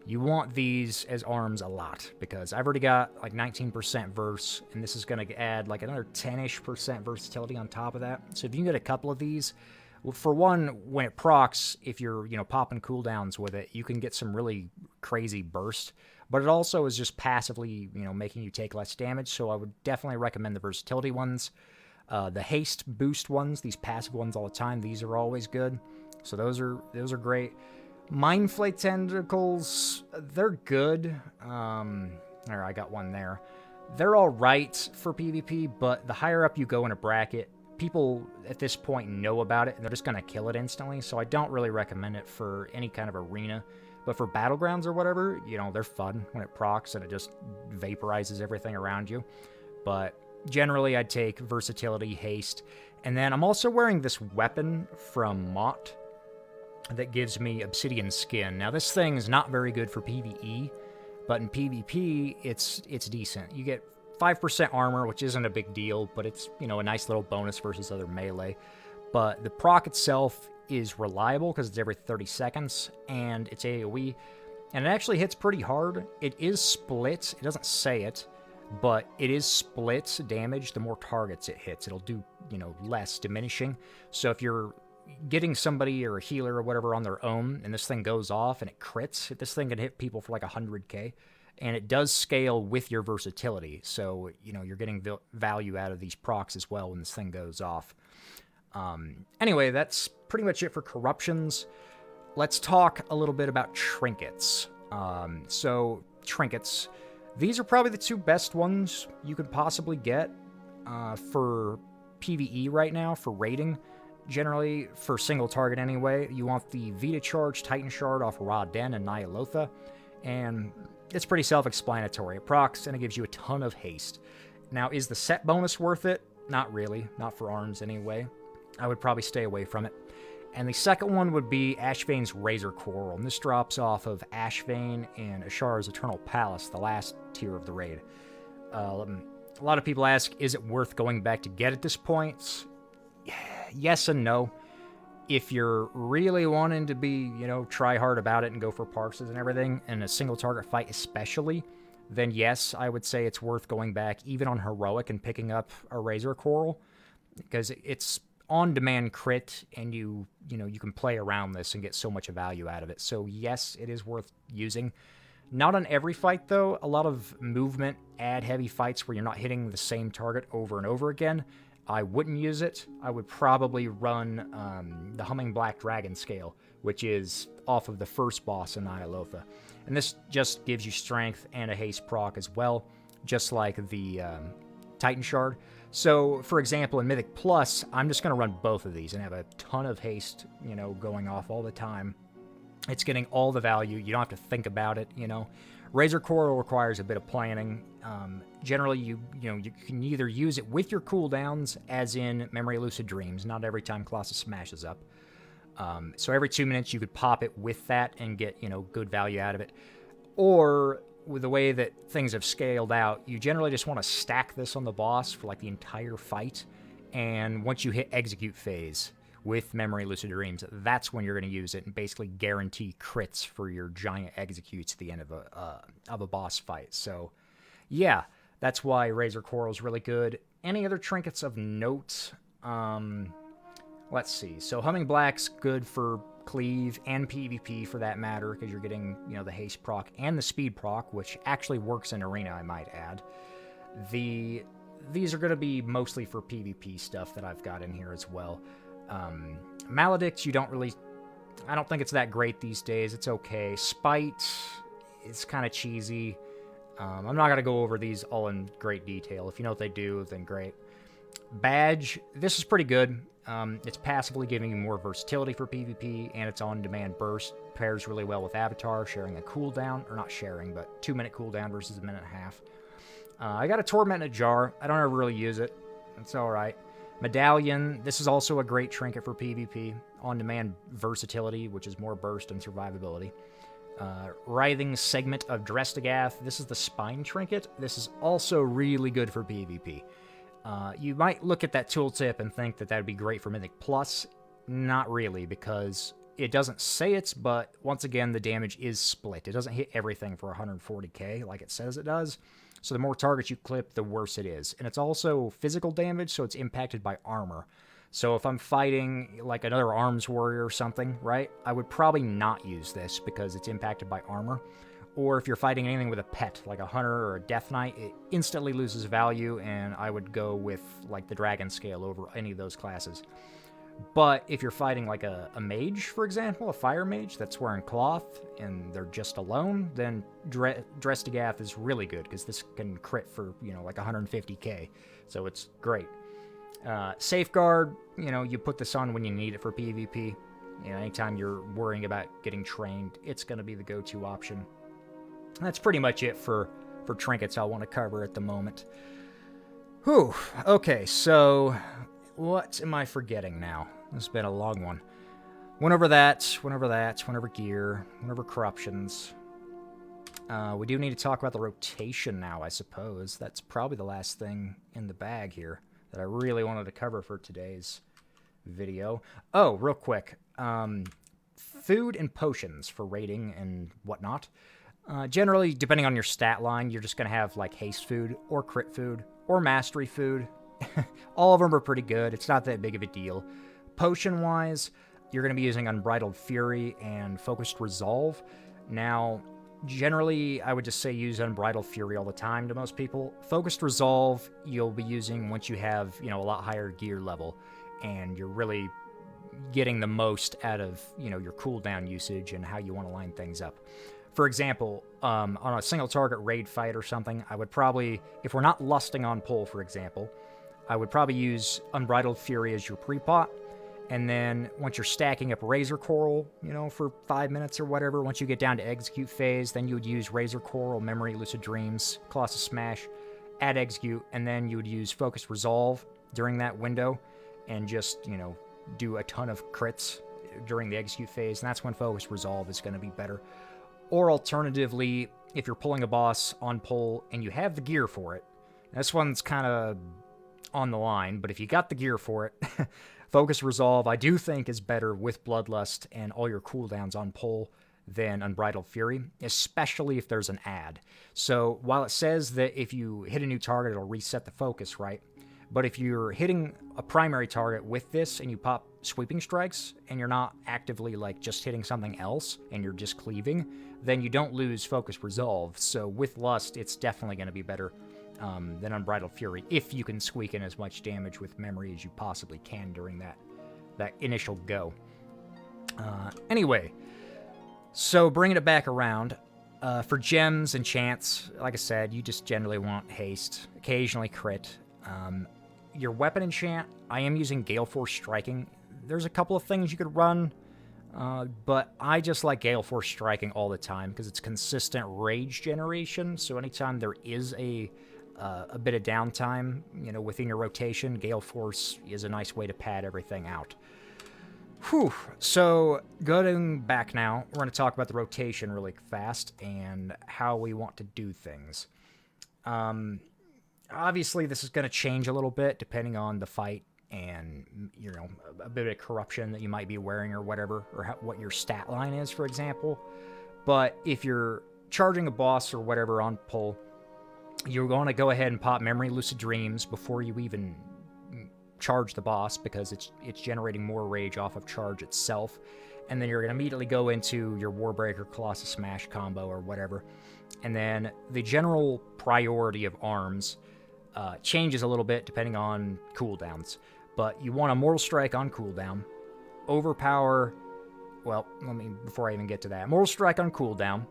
You want these as arms a lot, because I've already got like 19% verse, and this is going to add like another 10-ish% versatility on top of that. So if you can get a couple of these, well, for one, when it procs, if you're, you know, popping cooldowns with it, you can get some really crazy burst, but it also is just passively, you know, making you take less damage, so I would definitely recommend the versatility ones. The haste boost ones, these passive ones all the time, these are always good, so those are great. Mindflay Tentacles, they're good. There, I got one there. They're alright for PvP, but the higher up you go in a bracket, people at this point know about it, and they're just going to kill it instantly, so I don't really recommend it for any kind of arena. But for battlegrounds or whatever, you know, they're fun when it procs and it just vaporizes everything around you. But generally, I'd take versatility, haste, and then I'm also wearing this weapon from Mott that gives me obsidian skin. Now, this thing is not very good for PvE, but in PvP, it's decent. You get 5% armor, which isn't a big deal, but it's, you know, a nice little bonus versus other melee. But the proc itself is reliable because it's every 30 seconds, and it's AoE, and it actually hits pretty hard. It is split. It doesn't say it, but it is split damage the more targets it hits. It'll do, you know, less diminishing. So if you're getting somebody or a healer or whatever on their own, and this thing goes off and it crits, this thing can hit people for like 100k, and it does scale with your versatility. So, you know, you're getting value out of these procs as well when this thing goes off. Anyway, that's pretty much it for corruptions. Let's talk a little bit about trinkets. So, trinkets. These are probably the 2 best ones you could possibly get for PvE right now, for raiding. Generally, for single target anyway, you want the Vita Charge Titan Shard off Raw Den and ny'alotha, and it's pretty self-explanatory. It procs, and it gives you a ton of haste. Now, is the set bonus worth it? Not really. Not for arms anyway. I would probably stay away from it. And the second one would be Ashvane's Razor Coral, and this drops off of Ashvane and Ashar's Eternal Palace, the last tier of the raid. A lot of people ask, is it worth going back to get at this point? Yes and no. If you're really wanting to be, you know, try hard about it and go for parses and everything, in a single target fight especially, then yes, I would say it's worth going back, even on Heroic, and picking up a Razor Coral, because it's on-demand crit, and you know, you can play around this and get so much value out of it. So yes, it is worth using. Not on every fight, though. A lot of movement, ad-heavy fights where you're not hitting the same target over and over again, I wouldn't use it. I would probably run the Humming Black Dragon scale, which is off of the first boss in ny'alotha. And this just gives you strength and a haste proc as well, just like the Titan Shard. So, for example, in Mythic Plus, I'm just going to run both of these and have a ton of haste, you know, going off all the time. It's getting all the value. You don't have to think about it, you know. Razor Coral requires a bit of planning. Generally, you can either use it with your cooldowns, as in Memory of Lucid Dreams. Not every time Colossus smashes up. So every 2 minutes you could pop it with that and get, good value out of it. Or, with the way that things have scaled out, you generally just want to stack this on the boss for like the entire fight. And once you hit execute phase with Memory of Lucid Dreams, that's when you're going to use it and basically guarantee crits for your giant executes at the end of a boss fight. So, yeah, that's why Razor Coral is really good. Any other trinkets of note? Let's see. So Humming Black's good for cleave and PvP for that matter, because you're getting, the haste proc and the speed proc, which actually works in arena, I might add. These are going to be mostly for PvP stuff that I've got in here as well. Maledict, I don't think it's that great these days. It's okay. Spite, it's kind of cheesy. I'm not going to go over these all in great detail. If you know what they do, then great. Badge, this is pretty good. It's passively giving you more versatility for PvP, and it's on-demand burst. Pairs really well with Avatar, sharing a cooldown, or not sharing, but 2-minute cooldown versus a minute and a half. I got a Torment in a jar. I don't ever really use it. It's alright. Medallion, this is also a great trinket for PvP. On-demand versatility, which is more burst and survivability. Writhing Segment of Drestigath, this is the spine trinket. This is also really good for PvP. You might look at that tooltip and think that would be great for Mythic Plus. Not really, because it doesn't say it's, but once again, the damage is split. It doesn't hit everything for 140k like it says it does. So the more targets you clip, the worse it is. And it's also physical damage, so it's impacted by armor. So if I'm fighting like another arms warrior or something, right, I would probably not use this because it's impacted by armor. Or if you're fighting anything with a pet, like a hunter or a death knight, it instantly loses value, and I would go with like the dragon scale over any of those classes. But if you're fighting like a mage, for example, a fire mage that's wearing cloth, and they're just alone, then Drestigath is really good, because this can crit for, like 150k. So it's great. Safeguard, you put this on when you need it for PvP. Anytime you're worrying about getting trained, it's going to be the go-to option. That's pretty much it for trinkets I want to cover at the moment. Whew. Okay, so what am I forgetting now? This has been a long one. Went over gear, went over corruptions. We do need to talk about the rotation now, I suppose. That's probably the last thing in the bag here that I really wanted to cover for today's video. Oh, real quick. Food and potions for raiding and whatnot. Generally, depending on your stat line, you're just going to have like haste food or crit food or mastery food. All of them are pretty good. It's not that big of a deal. Potion-wise, you're going to be using Unbridled Fury and Focused Resolve. Now, generally, I would just say use Unbridled Fury all the time to most people. Focused Resolve, you'll be using once you have, a lot higher gear level, and you're really getting the most out of, your cooldown usage and how you want to line things up. For example, on a single target raid fight or something, I would probably, if we're not lusting on pull, for example, I would probably use Unbridled Fury as your pre-pot, and then once you're stacking up Razor Coral, for 5 minutes or whatever, once you get down to execute phase, then you would use Razor Coral, Memory, Lucid Dreams, Colossus Smash, add execute, and then you would use Focus Resolve during that window, and just, do a ton of crits during the execute phase, and that's when Focus Resolve is going to be better. Or alternatively, if you're pulling a boss on pull and you have the gear for it, this one's kind of on the line, but if you got the gear for it, Focus Resolve I do think is better with Bloodlust and all your cooldowns on pull than Unbridled Fury, especially if there's an add. So while it says that if you hit a new target, it'll reset the focus, right? But if you're hitting a primary target with this and you pop sweeping strikes and you're not actively like just hitting something else and you're just cleaving, then you don't lose Focus Resolve. So with Lust, it's definitely going to be better than Unbridled Fury if you can squeak in as much damage with Memory as you possibly can during that initial go. Anyway, so bringing it back around, for gems and chants, like I said, you just generally want haste, occasionally crit. Your weapon enchant, I am using Gale Force Striking. There's a couple of things you could run. But I just like Gale Force striking all the time because it's consistent rage generation. So anytime there is a bit of downtime, within your rotation, Gale Force is a nice way to pad everything out. Whew. So going back now, we're going to talk about the rotation really fast and how we want to do things. Obviously, this is going to change a little bit depending on the fight and, a bit of corruption that you might be wearing or whatever, or what your stat line is, for example. But if you're charging a boss or whatever on pull, you're going to go ahead and pop Memory Lucid Dreams before you even charge the boss, because it's generating more rage off of charge itself. And then you're going to immediately go into your Warbreaker Colossus Smash combo or whatever. And then the general priority of arms changes a little bit depending on cooldowns. But you want a Mortal Strike on cooldown. Overpower... Well, before I even get to that. Mortal Strike on cooldown.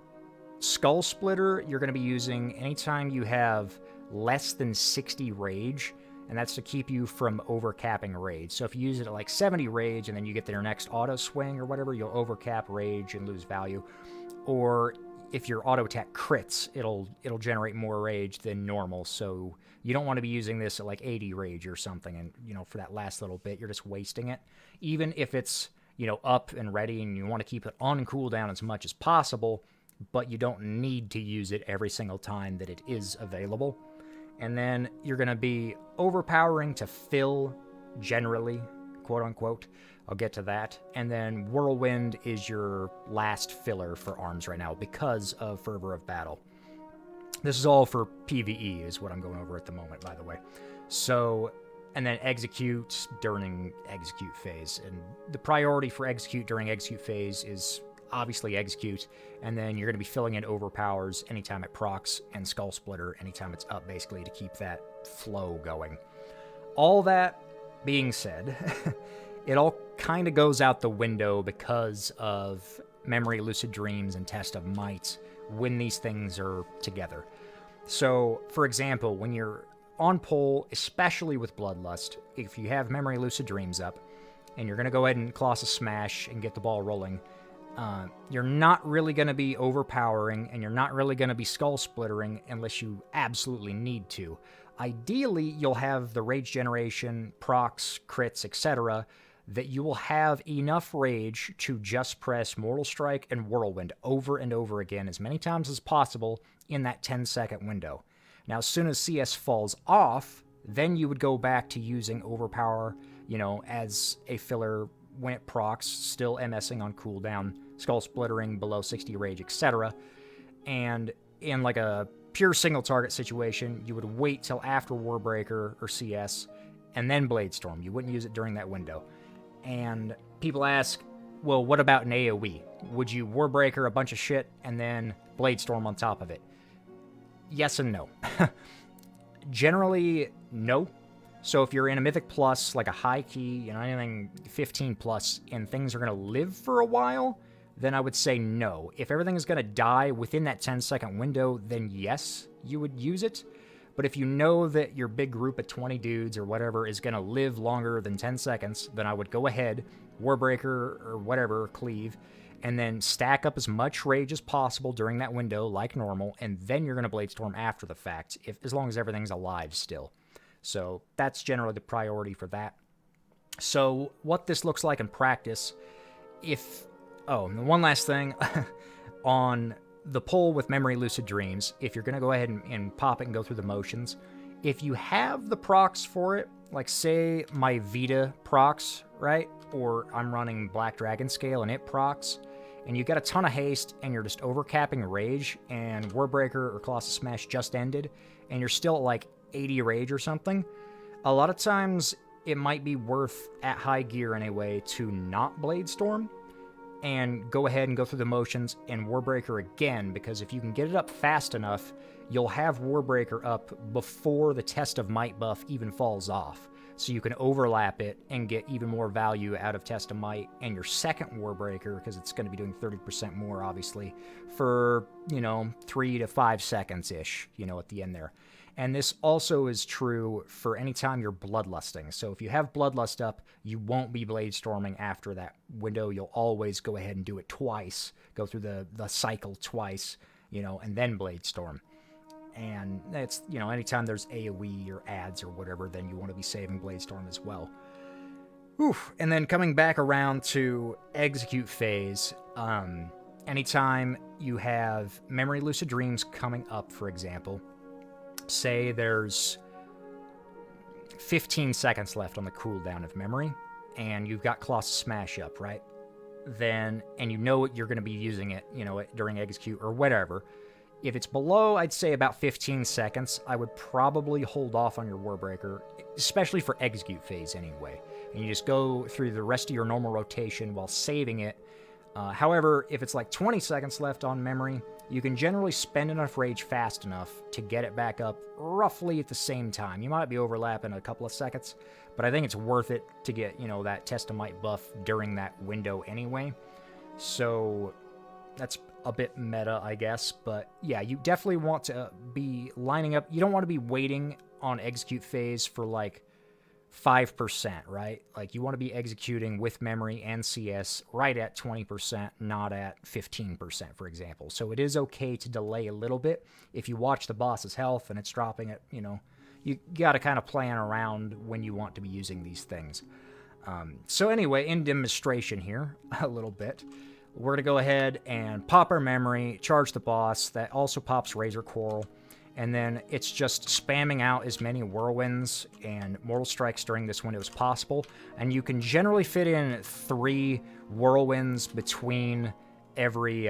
Skull Splitter, you're going to be using anytime you have less than 60 rage, and that's to keep you from overcapping rage. So if you use it at like 70 rage, and then you get to your next auto swing or whatever, you'll overcap rage and lose value. Or if your auto attack crits, it'll generate more rage than normal, so you don't want to be using this at like 80 rage or something, and for that last little bit, you're just wasting it. Even if it's up and ready and you want to keep it on cooldown as much as possible, but you don't need to use it every single time that it is available. And then you're going to be overpowering to fill, generally, quote-unquote. I'll get to that. And then Whirlwind is your last filler for arms right now because of Fervor of Battle. This is all for PvE is what I'm going over at the moment, by the way. So, and then Execute during Execute phase. And the priority for Execute during Execute phase is obviously Execute, and then you're going to be filling in Overpowers anytime it procs, and Skull Splitter anytime it's up, basically, to keep that flow going. All that being said, it all kind of goes out the window because of Memory Lucid Dreams and Test of Might when these things are together. So, for example, when you're on pull, especially with Bloodlust, if you have Memory Lucid Dreams up, and you're going to go ahead and Colossus Smash and get the ball rolling, you're not really going to be overpowering, and you're not really going to be skull splittering unless you absolutely need to. Ideally, you'll have the rage generation, procs, crits, etc., that you will have enough rage to just press Mortal Strike and Whirlwind over and over again as many times as possible in that 10-second window. Now, as soon as CS falls off, then you would go back to using Overpower, as a filler when it procs, still MSing on cooldown, skull splittering below 60 rage, etc. And in like a pure single target situation, you would wait till after Warbreaker or CS, and then Bladestorm. You wouldn't use it during that window. And people ask, well, what about an AoE? Would you Warbreaker a bunch of shit and then Bladestorm on top of it? Yes and no. Generally, no. So if you're in a Mythic Plus, like a high key, anything 15 plus, and things are going to live for a while, then I would say no. If everything is going to die within that 10-second window, then yes, you would use it. But if you know that your big group of 20 dudes or whatever is going to live longer than 10 seconds, then I would go ahead, Warbreaker or whatever, Cleave, and then stack up as much rage as possible during that window like normal, and then you're going to Bladestorm after the fact, as long as everything's alive still. So that's generally the priority for that. So what this looks like in practice, and one last thing, on the pull with Memory Lucid Dreams, if you're going to go ahead and pop it and go through the motions, if you have the procs for it, like say my Vita procs, right? Or I'm running Black Dragon Scale and it procs, and you got a ton of haste and you're just overcapping rage, and Warbreaker or Colossus Smash just ended, and you're still at like 80 rage or something, a lot of times it might be worth, at high gear anyway, to not Bladestorm and go ahead and go through the motions and Warbreaker again, because if you can get it up fast enough, you'll have Warbreaker up before the Test of Might buff even falls off. so you can overlap it and get even more value out of Test of Might and your second Warbreaker, because it's going to be doing 30% more, obviously, for, 3 to 5 seconds-ish, at the end there. And this also is true for any time you're bloodlusting. So if you have bloodlust up, you won't be blade storming after that window. You'll always go ahead and do it twice, go through the cycle twice, and then blade storm. And it's, anytime there's AoE or ads or whatever, then you want to be saving blade storm as well. Oof. And then coming back around to execute phase, anytime you have Memory Lucid Dreams coming up, for example, say there's 15 seconds left on the cooldown of memory, and you've got Colossus Smash up, right? Then, and you're going to be using it, during execute or whatever. If it's below, I'd say about 15 seconds, I would probably hold off on your Warbreaker, especially for execute phase anyway. And you just go through the rest of your normal rotation while saving it. However, if it's like 20 seconds left on memory, you can generally spend enough rage fast enough to get it back up roughly at the same time. You might be overlapping a couple of seconds, but I think it's worth it to get, that Test of Might buff during that window anyway. So that's a bit meta, I guess, but yeah, you definitely want to be lining up. You don't want to be waiting on execute phase for like 5%, right? Like, you want to be executing with memory and CS right at 20%, not at 15%, for example. So it is okay to delay a little bit. If you watch the boss's health and it's dropping it, you got to kind of plan around when you want to be using these things. So anyway, in demonstration here, a little bit, we're going to go ahead and pop our memory, charge the boss. That also pops Razor Coral. And then it's just spamming out as many whirlwinds and mortal strikes during this window as possible. And you can generally fit in 3 whirlwinds between every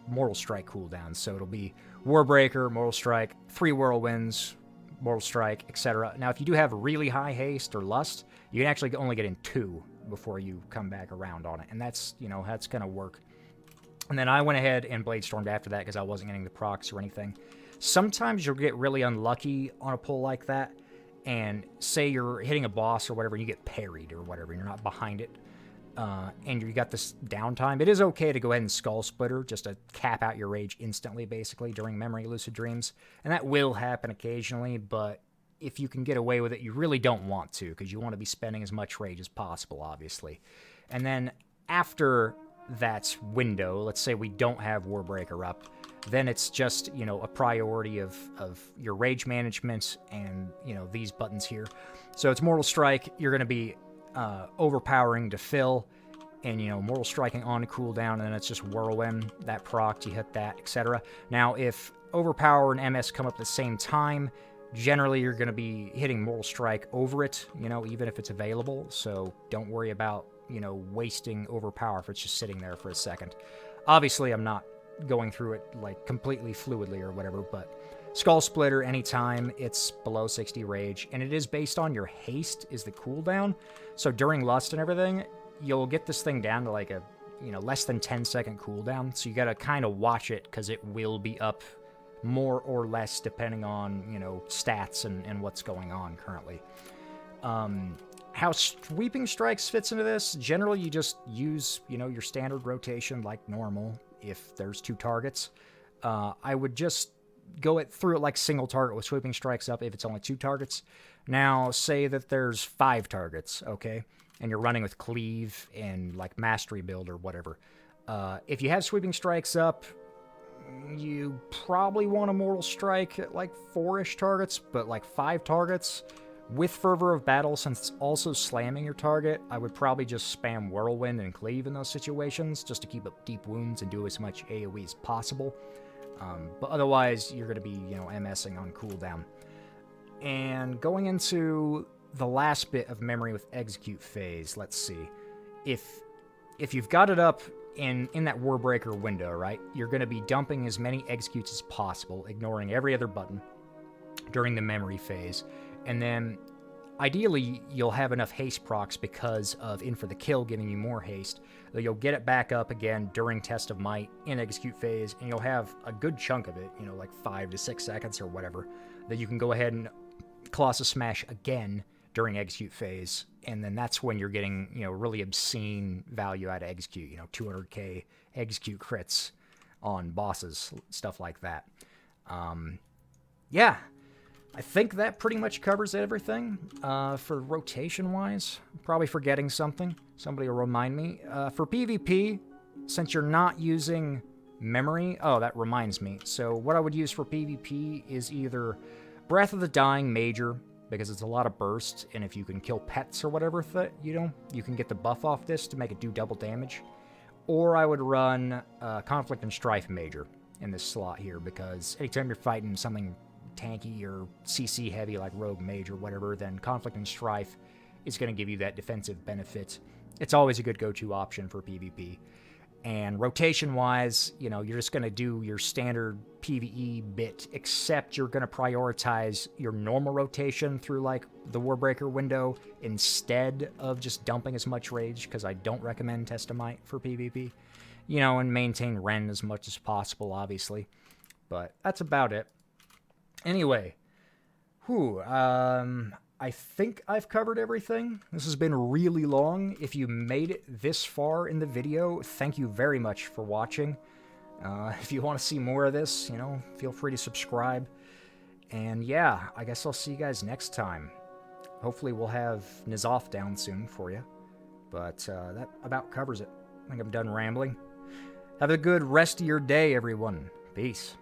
mortal strike cooldown. So it'll be Warbreaker, mortal strike, 3 whirlwinds, mortal strike, etc. Now, if you do have really high haste or lust, you can actually only get in 2 before you come back around on it. And that's, that's going to work. And then I went ahead and blade stormed after that because I wasn't getting the procs or anything. Sometimes you'll get really unlucky on a pull like that, and say you're hitting a boss or whatever, and you get parried or whatever, and you're not behind it, and you got this downtime. It is okay to go ahead and Skull Splitter just to cap out your rage instantly, basically, during Memory Lucid Dreams. And that will happen occasionally, but if you can get away with it, you really don't want to, because you want to be spending as much rage as possible, obviously. And then after that window, let's say we don't have Warbreaker up, then it's just, a priority of your rage management and, these buttons here. So it's Mortal Strike, you're going to be overpowering to fill, and, Mortal Striking on cooldown, and then it's just Whirlwind, that proc, you hit that, etc. Now, if Overpower and MS come up at the same time, generally you're going to be hitting Mortal Strike over it, even if it's available, so don't worry about wasting Overpower if it's just sitting there for a second. Obviously, I'm not going through it, like, completely fluidly or whatever, but Skull Splitter, anytime it's below 60 rage, and it is based on your haste is the cooldown, so during Lust and everything, you'll get this thing down to, like, a, less than 10-second cooldown, so you gotta kind of watch it, because it will be up more or less depending on, stats and what's going on currently. How Sweeping Strikes fits into this, generally you just use, your standard rotation like normal if there's 2 targets. I would just go through it like single target with Sweeping Strikes up if it's only 2 targets. Now, say that there's 5 targets, okay, and you're running with Cleave and, like, Mastery build or whatever. If you have Sweeping Strikes up, you probably want a Mortal Strike at, like, 4-ish targets, but, like, 5 targets with Fervor of Battle, since it's also slamming your target, I would probably just spam Whirlwind and Cleave in those situations, just to keep up deep wounds and do as much AoE as possible. But otherwise, you're going to be, MSing on cooldown. And going into the last bit of memory with execute phase, let's see. If you've got it up in that Warbreaker window, right, you're going to be dumping as many executes as possible, ignoring every other button during the memory phase. And then, ideally, you'll have enough haste procs because of In for the Kill giving you more haste, that you'll get it back up again during Test of Might in execute phase, and you'll have a good chunk of it, like 5 to 6 seconds or whatever, that you can go ahead and Colossus Smash again during execute phase, and then that's when you're getting, really obscene value out of execute, 200k execute crits on bosses, stuff like that. Yeah, I think that pretty much covers everything. For rotation-wise, probably forgetting something. Somebody will remind me. For PvP, since you're not using memory... Oh, that reminds me. So what I would use for PvP is either Breath of the Dying Major, because it's a lot of burst, and if you can kill pets or whatever, you can get the buff off this to make it do double damage. Or I would run Conflict and Strife Major in this slot here, because anytime you're fighting something tanky or CC heavy like Rogue Mage or whatever, then Conflict and Strife is going to give you that defensive benefit. It's always a good go-to option for PvP. And rotation-wise, you're just going to do your standard PvE bit, except you're going to prioritize your normal rotation through, like, the Warbreaker window instead of just dumping as much rage, because I don't recommend Testamite for PvP. And maintain Ren as much as possible, obviously. But that's about it. Anyway, I think I've covered everything. This has been really long. If you made it this far in the video, thank you very much for watching. If you want to see more of this, feel free to subscribe. And yeah, I guess I'll see you guys next time. Hopefully we'll have ny'alotha down soon for you. But that about covers it. I think I'm done rambling. Have a good rest of your day, everyone. Peace.